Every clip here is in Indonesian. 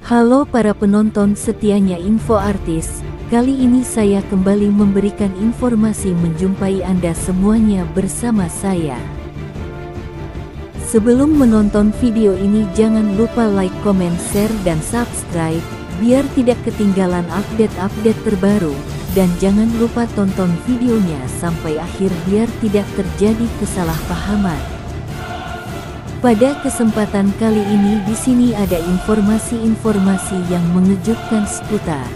Halo para penonton setianya Info Artis, kali ini saya kembali memberikan informasi menjumpai Anda semuanya bersama saya. Sebelum menonton video ini jangan lupa like, comment, share, dan subscribe, biar tidak ketinggalan update-update terbaru, dan jangan lupa tonton videonya sampai akhir biar tidak terjadi kesalahpahaman. Pada kesempatan kali ini di sini ada informasi-informasi yang mengejutkan seputar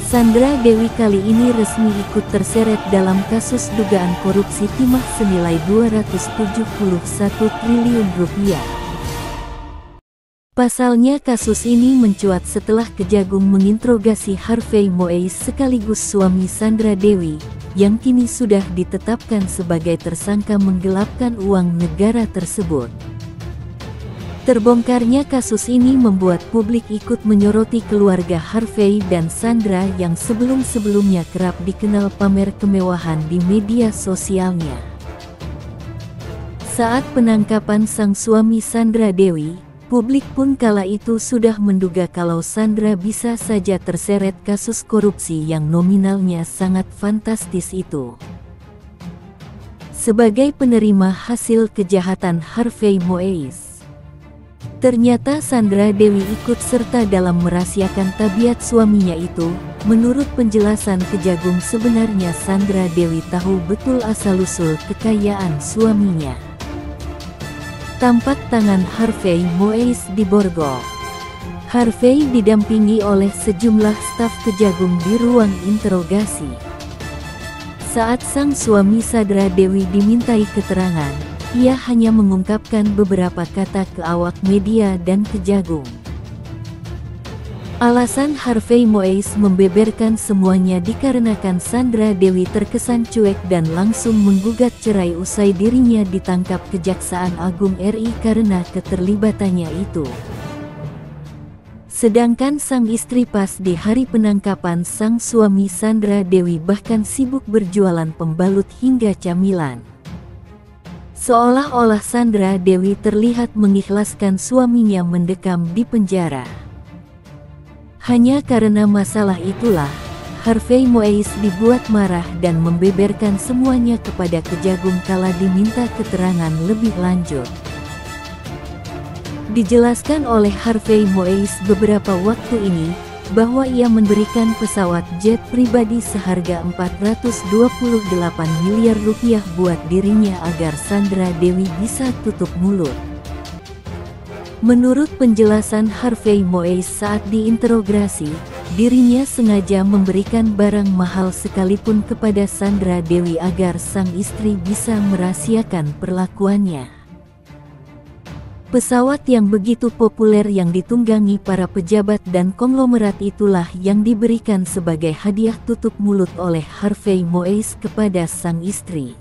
Sandra Dewi kali ini resmi ikut terseret dalam kasus dugaan korupsi timah senilai 271 triliun rupiah. Pasalnya kasus ini mencuat setelah Kejagung menginterogasi Harvey Moise sekaligus suami Sandra Dewi, yang kini sudah ditetapkan sebagai tersangka menggelapkan uang negara tersebut. Terbongkarnya kasus ini membuat publik ikut menyoroti keluarga Harvey dan Sandra yang sebelum-sebelumnya kerap dikenal pamer kemewahan di media sosialnya. Saat penangkapan sang suami Sandra Dewi, publik pun kala itu sudah menduga kalau Sandra bisa saja terseret kasus korupsi yang nominalnya sangat fantastis itu. Sebagai penerima hasil kejahatan Harvey Moise, ternyata Sandra Dewi ikut serta dalam merahasiakan tabiat suaminya itu. Menurut penjelasan Kejagung, sebenarnya Sandra Dewi tahu betul asal-usul kekayaan suaminya. Tampak tangan Harvey Moise di borgol. Harvey didampingi oleh sejumlah staf Kejagung di ruang interogasi. Saat sang suami Sandra Dewi dimintai keterangan, ia hanya mengungkapkan beberapa kata ke awak media dan Kejagung. Alasan Harvey Moise membeberkan semuanya dikarenakan Sandra Dewi terkesan cuek dan langsung menggugat cerai usai dirinya ditangkap Kejaksaan Agung RI karena keterlibatannya itu. Sedangkan sang istri pas di hari penangkapan sang suami Sandra Dewi bahkan sibuk berjualan pembalut hingga camilan. Seolah-olah Sandra Dewi terlihat mengikhlaskan suaminya mendekam di penjara. Hanya karena masalah itulah, Harvey Moise dibuat marah dan membeberkan semuanya kepada Kejagung kala diminta keterangan lebih lanjut. Dijelaskan oleh Harvey Moise beberapa waktu ini, bahwa ia memberikan pesawat jet pribadi seharga 428 miliar rupiah buat dirinya agar Sandra Dewi bisa tutup mulut. Menurut penjelasan Harvey Moise saat diinterogasi, dirinya sengaja memberikan barang mahal sekalipun kepada Sandra Dewi agar sang istri bisa merahasiakan perlakuannya. Pesawat yang begitu populer yang ditunggangi para pejabat dan konglomerat itulah yang diberikan sebagai hadiah tutup mulut oleh Harvey Moise kepada sang istri,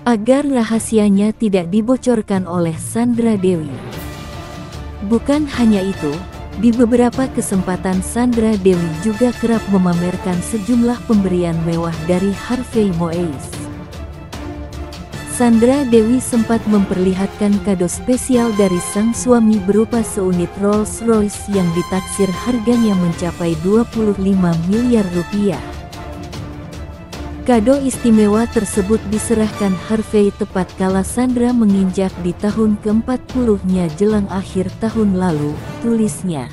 agar rahasianya tidak dibocorkan oleh Sandra Dewi. Bukan hanya itu, di beberapa kesempatan Sandra Dewi juga kerap memamerkan sejumlah pemberian mewah dari Harvey Moise. Sandra Dewi sempat memperlihatkan kado spesial dari sang suami berupa seunit Rolls Royce yang ditaksir harganya mencapai 25 miliar rupiah. Kado istimewa tersebut diserahkan Harvey tepat kala Sandra menginjak di tahun ke-40-nya jelang akhir tahun lalu, tulisnya.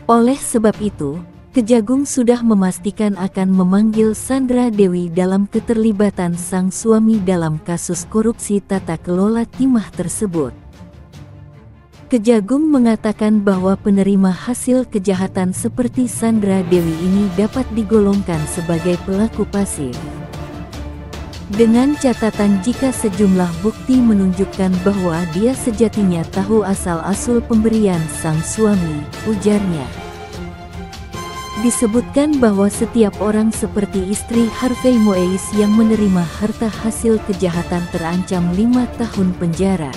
Oleh sebab itu, Kejagung sudah memastikan akan memanggil Sandra Dewi dalam keterlibatan sang suami dalam kasus korupsi tata kelola timah tersebut. Kejagung mengatakan bahwa penerima hasil kejahatan seperti Sandra Dewi ini dapat digolongkan sebagai pelaku pasif. Dengan catatan jika sejumlah bukti menunjukkan bahwa dia sejatinya tahu asal-usul pemberian sang suami, ujarnya. Disebutkan bahwa setiap orang seperti istri Harvey Moise yang menerima harta hasil kejahatan terancam 5 tahun penjara.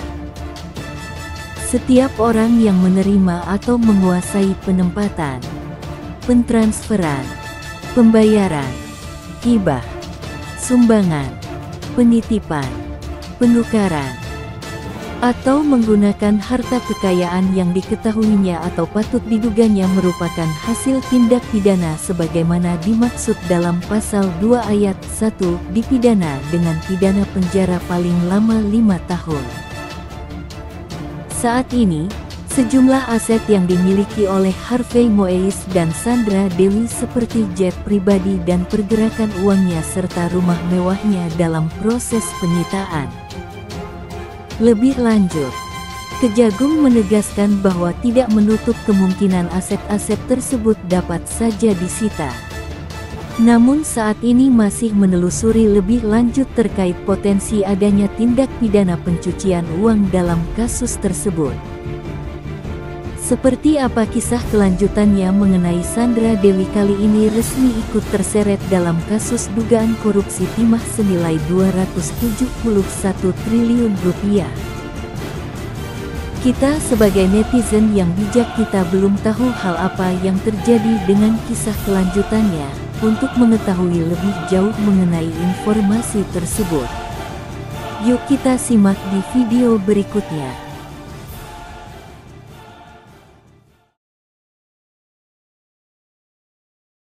Setiap orang yang menerima atau menguasai penempatan, pentransferan, pembayaran, hibah, sumbangan, penitipan, penukaran, atau menggunakan harta kekayaan yang diketahuinya atau patut diduganya merupakan hasil tindak pidana sebagaimana dimaksud dalam pasal 2 ayat 1 dipidana dengan pidana penjara paling lama 5 tahun. Saat ini, sejumlah aset yang dimiliki oleh Harvey Moise dan Sandra Dewi seperti jet pribadi dan pergerakan uangnya serta rumah mewahnya dalam proses penyitaan. Lebih lanjut, Kejagung menegaskan bahwa tidak menutup kemungkinan aset-aset tersebut dapat saja disita. Namun saat ini masih menelusuri lebih lanjut terkait potensi adanya tindak pidana pencucian uang dalam kasus tersebut. Seperti apa kisah kelanjutannya mengenai Sandra Dewi kali ini resmi ikut terseret dalam kasus dugaan korupsi timah senilai 271 triliun rupiah. Kita sebagai netizen yang bijak kita belum tahu hal apa yang terjadi dengan kisah kelanjutannya. Untuk mengetahui lebih jauh mengenai informasi tersebut, yuk kita simak di video berikutnya.